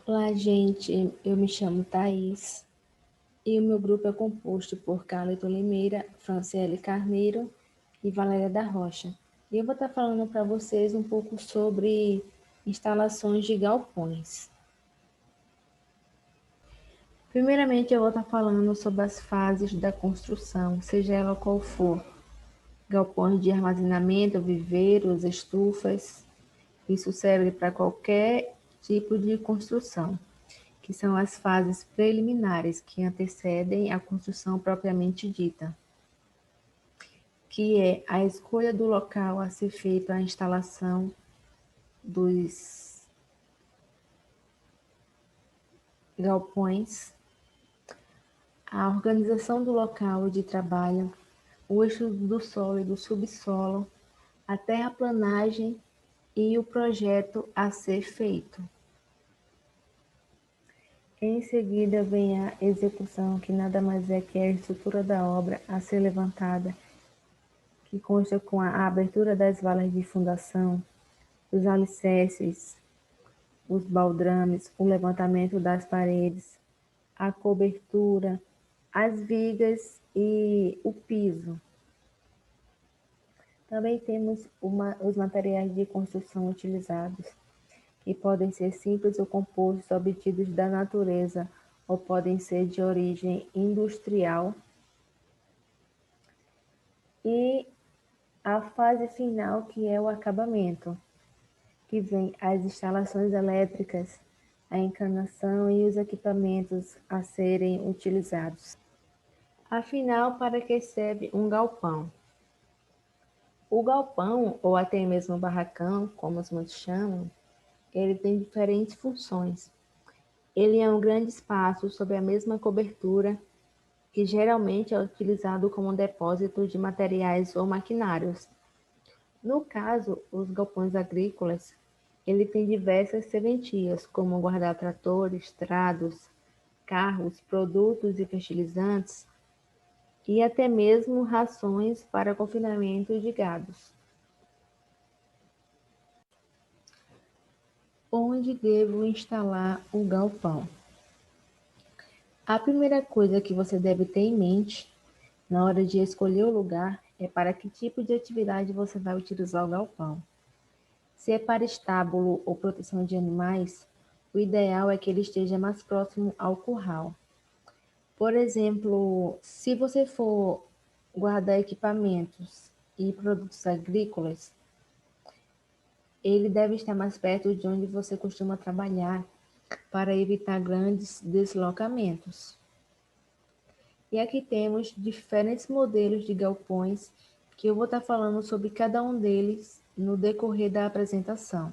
Olá, gente. Eu me chamo Thaís e o meu grupo é composto por Carlito Limeira, Franciele Carneiro e Valéria da Rocha. E eu vou estar falando para vocês um pouco sobre instalações de galpões. Primeiramente, eu vou estar falando sobre as fases da construção, seja ela qual for. Galpões de armazenamento, viveiros, estufas. Isso serve para qualquer tipo de construção, que são as fases preliminares que antecedem a construção propriamente dita, que é a escolha do local a ser feita a instalação dos galpões, a organização do local de trabalho, o estudo do solo e do subsolo, a terraplanagem e o projeto a ser feito. Em seguida vem a execução, que nada mais é que a estrutura da obra a ser levantada, que consta com a abertura das valas de fundação, os alicerces, os baldrames, o levantamento das paredes, a cobertura, as vigas e o piso. Também temos os materiais de construção utilizados, que podem ser simples ou compostos obtidos da natureza, ou podem ser de origem industrial. E a fase final, que é o acabamento, que vem as instalações elétricas, a encanação e os equipamentos a serem utilizados. Afinal, para que serve um galpão? O galpão, ou até mesmo barracão, como os muitos chamam, ele tem diferentes funções. Ele é um grande espaço sob a mesma cobertura, que geralmente é utilizado como depósito de materiais ou maquinários. No caso, os galpões agrícolas, ele tem diversas serventias, como guardar tratores, trados, carros, produtos e fertilizantes, e até mesmo rações para confinamento de gados. Onde devo instalar o galpão? A primeira coisa que você deve ter em mente na hora de escolher o lugar é para que tipo de atividade você vai utilizar o galpão. Se é para estábulo ou proteção de animais, o ideal é que ele esteja mais próximo ao curral. Por exemplo, se você for guardar equipamentos e produtos agrícolas, ele deve estar mais perto de onde você costuma trabalhar para evitar grandes deslocamentos. E aqui temos diferentes modelos de galpões que eu vou estar falando sobre cada um deles no decorrer da apresentação.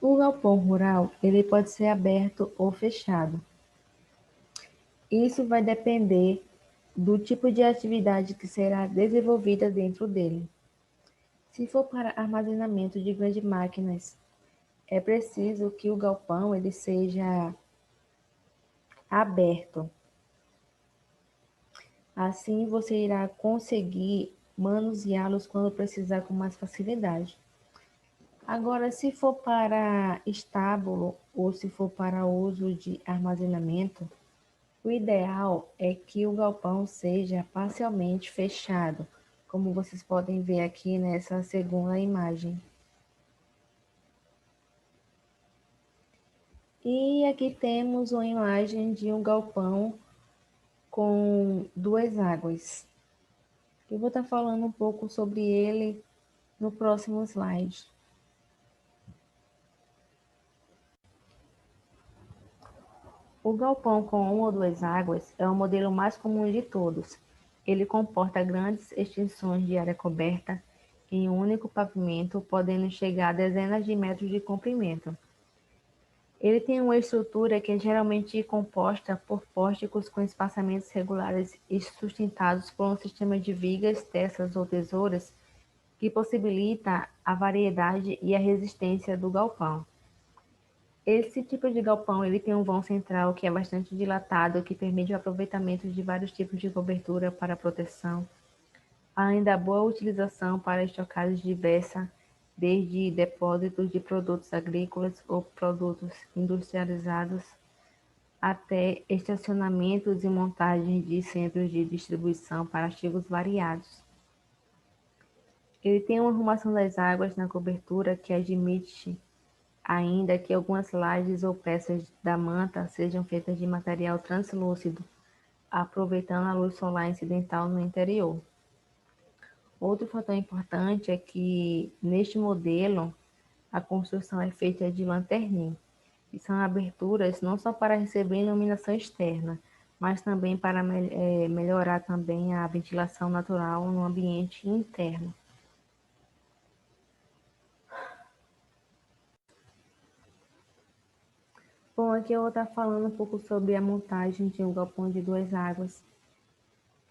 O galpão rural, ele pode ser aberto ou fechado. Isso vai depender do tipo de atividade que será desenvolvida dentro dele. Se for para armazenamento de grandes máquinas, é preciso que o galpão ele seja aberto. Assim você irá conseguir manuseá-los quando precisar com mais facilidade. Agora, se for para estábulo ou se for para uso de armazenamento, o ideal é que o galpão seja parcialmente fechado, como vocês podem ver aqui nessa segunda imagem. E aqui temos uma imagem de um galpão com duas águas. Eu vou estar falando um pouco sobre ele no próximo slide. O galpão com uma ou duas águas é o modelo mais comum de todos. Ele comporta grandes extensões de área coberta em um único pavimento, podendo chegar a dezenas de metros de comprimento. Ele tem uma estrutura que é geralmente composta por pórticos com espaçamentos regulares e sustentados por um sistema de vigas, tessas ou tesouras que possibilita a variedade e a resistência do galpão. Esse tipo de galpão ele tem um vão central que é bastante dilatado, que permite o aproveitamento de vários tipos de cobertura para proteção, além da boa utilização para estocagens desde depósitos de produtos agrícolas ou produtos industrializados até estacionamentos e montagens de centros de distribuição para artigos variados. Ele tem uma arrumação das águas na cobertura que admite ainda que algumas lajes ou peças da manta sejam feitas de material translúcido, aproveitando a luz solar incidental no interior. Outro fator importante é que, neste modelo, a construção é feita de lanterninha, que são aberturas não só para receber iluminação externa, mas também para melhorar também a ventilação natural no ambiente interno. Bom, aqui eu vou estar falando um pouco sobre a montagem de um galpão de duas águas,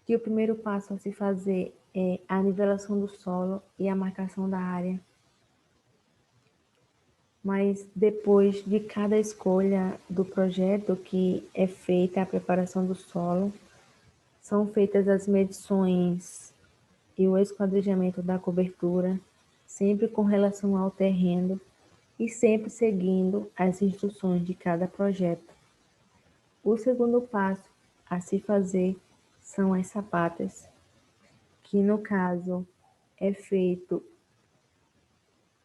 que o primeiro passo a se fazer é a nivelação do solo e a marcação da área. Mas depois de cada escolha do projeto, que é feita a preparação do solo, são feitas as medições e o esquadrinhamento da cobertura, sempre com relação ao terreno e sempre seguindo as instruções de cada projeto. O segundo passo a se fazer são as sapatas, que no caso é feito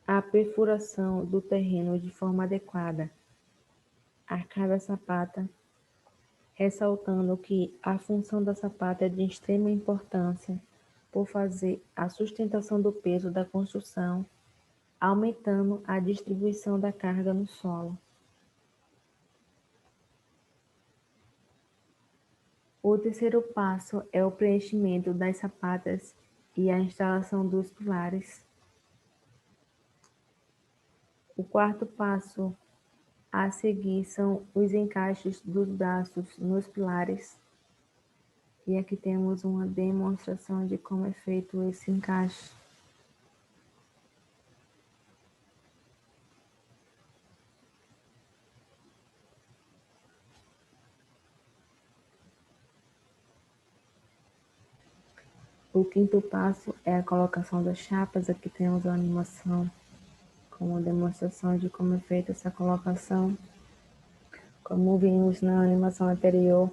a perfuração do terreno de forma adequada a cada sapata, ressaltando que a função da sapata é de extrema importância por fazer a sustentação do peso da construção, aumentando a distribuição da carga no solo. O terceiro passo é o preenchimento das sapatas e a instalação dos pilares. O quarto passo a seguir são os encaixes dos braços nos pilares. E aqui temos uma demonstração de como é feito esse encaixe. O quinto passo é a colocação das chapas. Aqui temos a animação com uma demonstração de como é feita essa colocação. Como vimos na animação anterior,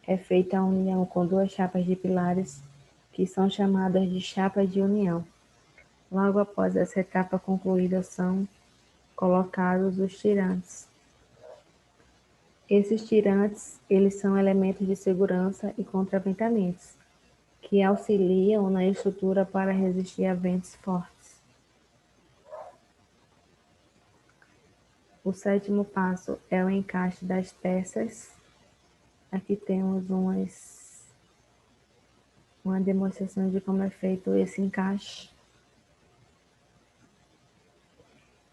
é feita a união com duas chapas de pilares, que são chamadas de chapas de união. Logo após essa etapa concluída, são colocados os tirantes. Esses tirantes, eles são elementos de segurança e contraventamentos, que auxiliam na estrutura para resistir a ventos fortes. O sétimo passo é o encaixe das peças. Aqui temos uma demonstração de como é feito esse encaixe.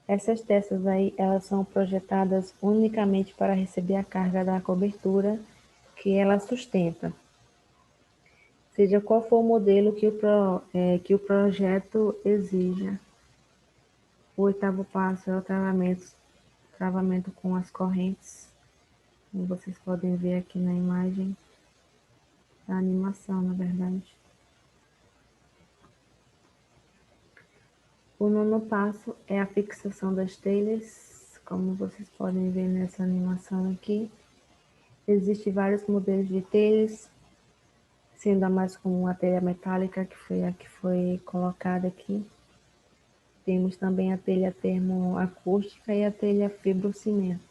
Essas peças aí, elas são projetadas unicamente para receber a carga da cobertura que ela sustenta, seja qual for o modelo que o projeto exija. O oitavo passo é o travamento com as correntes, como vocês podem ver aqui na imagem, a animação, na verdade. O nono passo é a fixação das telhas, como vocês podem ver nessa animação aqui. Existem vários modelos de telhas, sendo a mais comum a telha metálica, que foi a que foi colocada aqui. Temos também a telha termoacústica e a telha fibrocimento,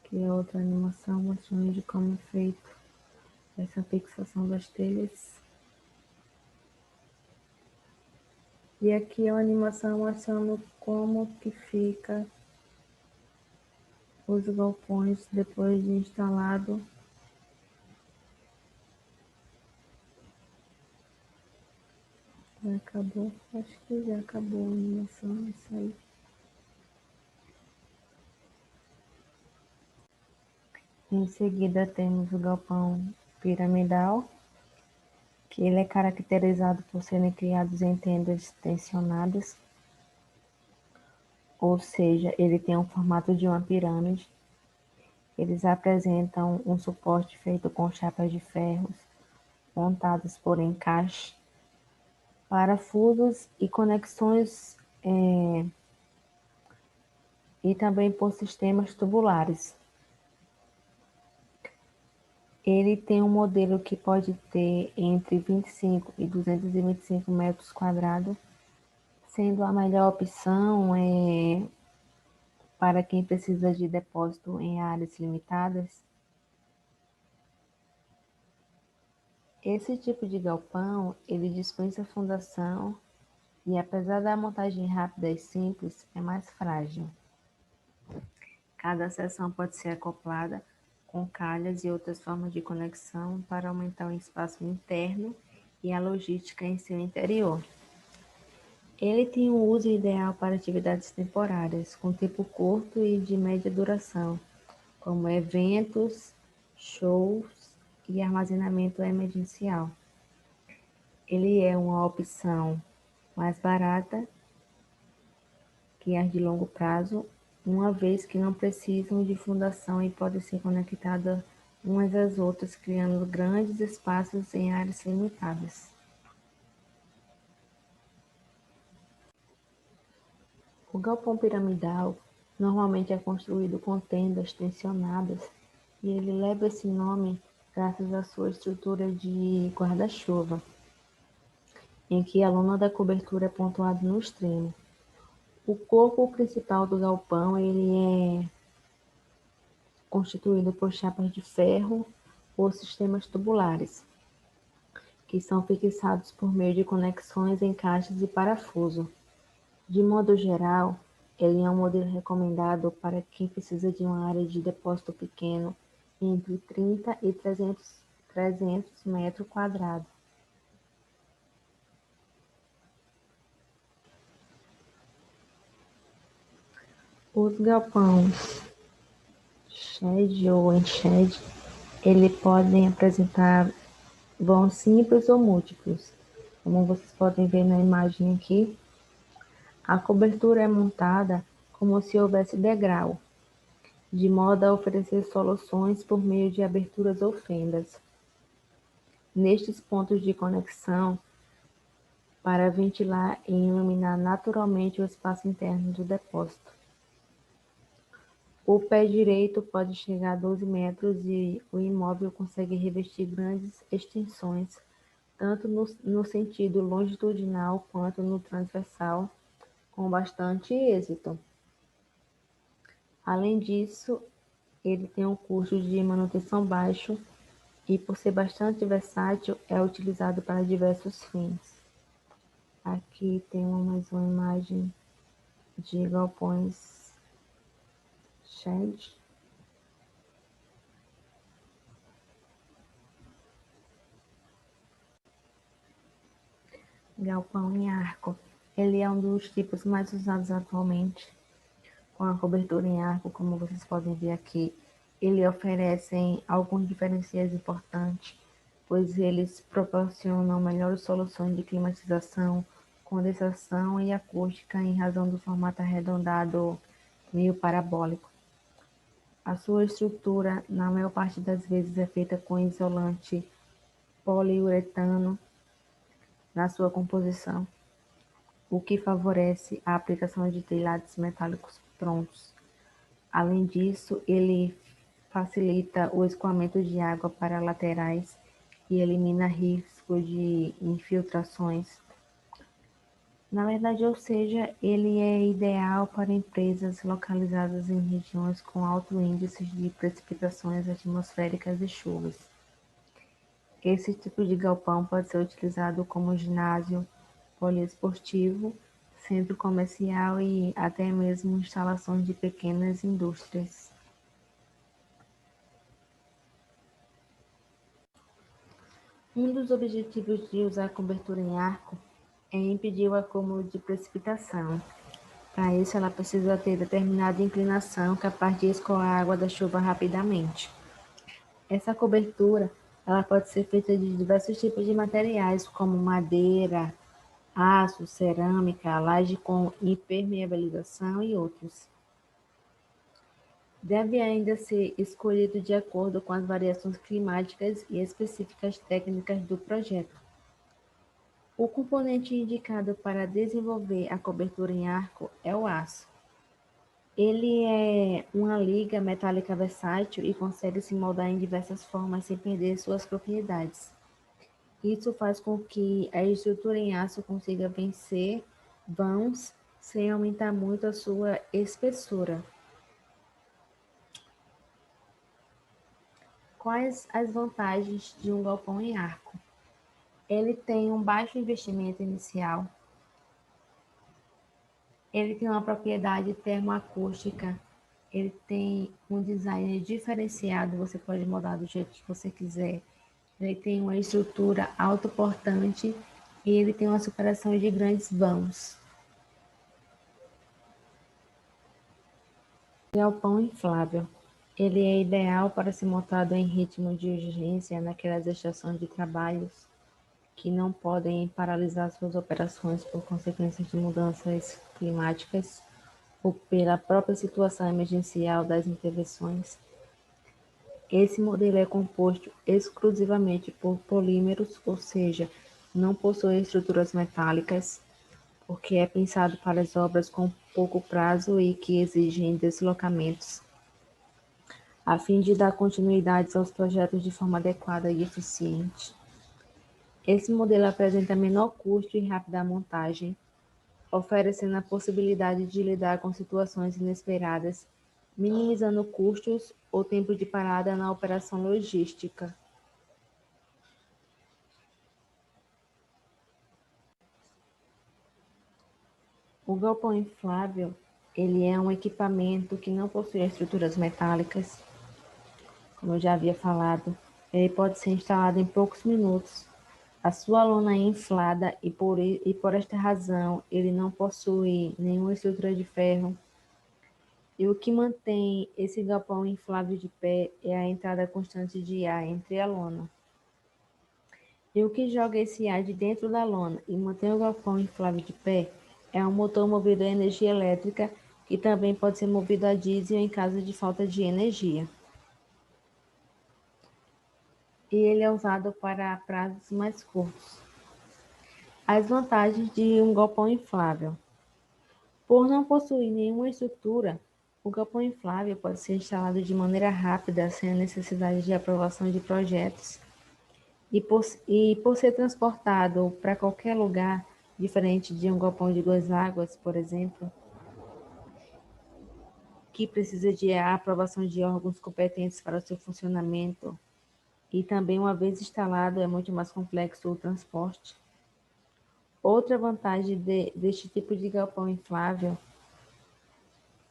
que é outra animação mostrando de como é feito essa fixação das telhas. E aqui é uma animação mostrando como que fica os galpões depois de instalado. Já acabou? Acho que já acabou a animação, isso aí. Em seguida temos o galpão piramidal, que ele é caracterizado por serem criados em tendas tensionadas, ou seja, ele tem o formato de uma pirâmide. Eles apresentam um suporte feito com chapas de ferros montadas por encaixe. parafusos e conexões e também por sistemas tubulares. Ele tem um modelo que pode ter entre 25 e 225 metros quadrados, sendo a melhor opção para quem precisa de depósito em áreas limitadas. Esse tipo de galpão, ele dispensa fundação e, apesar da montagem rápida e simples, é mais frágil. Cada seção pode ser acoplada com calhas e outras formas de conexão para aumentar o espaço interno e a logística em seu interior. Ele tem um uso ideal para atividades temporárias, com tempo curto e de média duração, como eventos, shows e armazenamento emergencial. Ele é uma opção mais barata que as de longo prazo, uma vez que não precisam de fundação e podem ser conectadas umas às outras, criando grandes espaços em áreas limitadas. O galpão piramidal normalmente é construído com tendas tensionadas e ele leva esse nome graças à sua estrutura de guarda-chuva, em que a lona da cobertura é pontuada no extremo. O corpo principal do galpão ele é constituído por chapas de ferro ou sistemas tubulares, que são fixados por meio de conexões, encaixes e parafuso. De modo geral, ele é um modelo recomendado para quem precisa de uma área de depósito pequeno, entre 30 e 300 metros quadrados. Os galpões shed ou enchede, ele podem apresentar vãos simples ou múltiplos. Como vocês podem ver na imagem aqui, a cobertura é montada como se houvesse degrau, de modo a oferecer soluções por meio de aberturas ou fendas nestes pontos de conexão para ventilar e iluminar naturalmente o espaço interno do depósito. O pé direito pode chegar a 12 metros e o imóvel consegue revestir grandes extensões, tanto no sentido longitudinal quanto no transversal, com bastante êxito. Além disso, ele tem um custo de manutenção baixo e, por ser bastante versátil, é utilizado para diversos fins. Aqui tem mais uma imagem de galpões shed. Galpão em arco. Ele é um dos tipos mais usados atualmente, com a cobertura em arco, como vocês podem ver aqui. Ele oferece alguns diferenciais importantes, pois eles proporcionam melhores soluções de climatização, condensação e acústica em razão do formato arredondado meio parabólico. A sua estrutura, na maior parte das vezes, é feita com isolante poliuretano na sua composição, o que favorece a aplicação de telhados metálicos prontos. Além disso, ele facilita o escoamento de água para laterais e elimina risco de infiltrações. Na verdade, ou seja, ele é ideal para empresas localizadas em regiões com alto índice de precipitações atmosféricas e chuvas. Esse tipo de galpão pode ser utilizado como ginásio poliesportivo, centro comercial e até mesmo instalações de pequenas indústrias. Um dos objetivos de usar cobertura em arco é impedir o acúmulo de precipitação. Para isso, ela precisa ter determinada inclinação capaz de escoar a água da chuva rapidamente. Essa cobertura ela pode ser feita de diversos tipos de materiais, como madeira, aço, cerâmica, laje com impermeabilização e outros. Deve ainda ser escolhido de acordo com as variações climáticas e específicas técnicas do projeto. O componente indicado para desenvolver a cobertura em arco é o aço. Ele é uma liga metálica versátil e consegue se moldar em diversas formas sem perder suas propriedades. Isso faz com que a estrutura em aço consiga vencer vãos sem aumentar muito a sua espessura. Quais as vantagens de um galpão em arco? Ele tem um baixo investimento inicial, ele tem uma propriedade termoacústica, ele tem um design diferenciado, você pode moldar do jeito que você quiser. Ele tem uma estrutura autoportante e ele tem uma superação de grandes vãos. Galpão inflável. Ele é ideal para ser montado em ritmo de urgência naquelas estações de trabalhos que não podem paralisar suas operações por consequências de mudanças climáticas ou pela própria situação emergencial das intervenções. Esse modelo é composto exclusivamente por polímeros, ou seja, não possui estruturas metálicas, porque é pensado para as obras com pouco prazo e que exigem deslocamentos, a fim de dar continuidade aos projetos de forma adequada e eficiente. Esse modelo apresenta menor custo e rápida montagem, oferecendo a possibilidade de lidar com situações inesperadas, minimizando custos ou tempo de parada na operação logística. O galpão inflável, ele é um equipamento que não possui estruturas metálicas, como eu já havia falado. Ele pode ser instalado em poucos minutos. A sua lona é inflada e por esta razão ele não possui nenhuma estrutura de ferro. E o que mantém esse galpão inflável de pé é a entrada constante de ar entre a lona. E o que joga esse ar de dentro da lona e mantém o galpão inflável de pé é um motor movido a energia elétrica, que também pode ser movido a diesel em caso de falta de energia. E ele é usado para prazos mais curtos. As vantagens de um galpão inflável. Por não possuir nenhuma estrutura, o galpão inflável pode ser instalado de maneira rápida, sem a necessidade de aprovação de projetos. E por ser transportado para qualquer lugar, diferente de um galpão de 2 águas, por exemplo, que precisa de aprovação de órgãos competentes para o seu funcionamento, e também, uma vez instalado, é muito mais complexo o transporte. Outra vantagem deste tipo de galpão inflável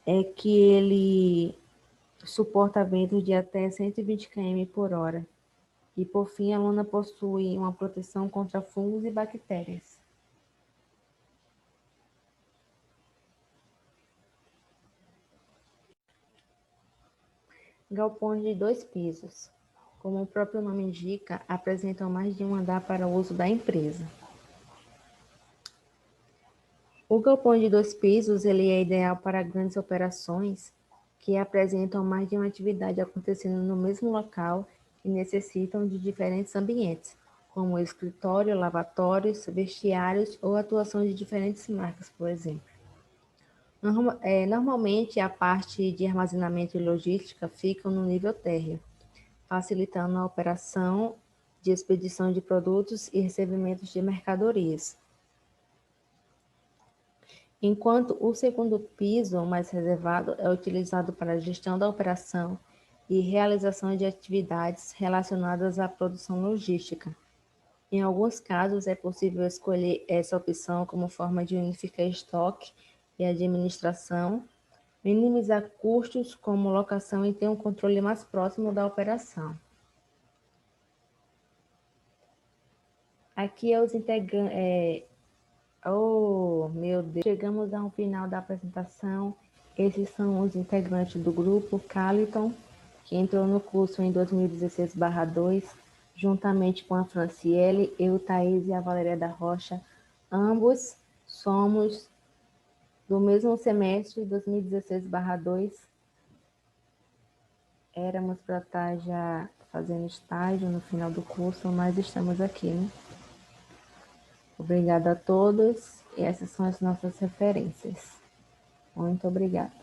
é que ele suporta ventos de até 120 km por hora. E, por fim, a lona possui uma proteção contra fungos e bactérias. Galpões de 2 pisos. Como o próprio nome indica, apresentam mais de um andar para o uso da empresa. O galpão de 2 pisos ele é ideal para grandes operações que apresentam mais de uma atividade acontecendo no mesmo local e necessitam de diferentes ambientes, como escritório, lavatórios, vestiários ou atuação de diferentes marcas, por exemplo. Normalmente, a parte de armazenamento e logística fica no nível térreo, facilitando a operação de expedição de produtos e recebimentos de mercadorias. Enquanto o segundo piso, mais reservado, é utilizado para a gestão da operação e realização de atividades relacionadas à produção logística. Em alguns casos, é possível escolher essa opção como forma de unificar estoque e administração, minimizar custos como locação e ter um controle mais próximo da operação. Aqui é os integrantes. Oh, meu Deus! Chegamos ao final da apresentação. Esses são os integrantes do grupo Caliton, que entrou no curso em 2016/2, juntamente com a Franciele, eu, Thaís e a Valéria da Rocha. Ambos somos do mesmo semestre, 2016/2. Éramos para estar já fazendo estágio no final do curso, mas estamos aqui, né? Obrigada a todos, e essas são as nossas referências. Muito obrigada.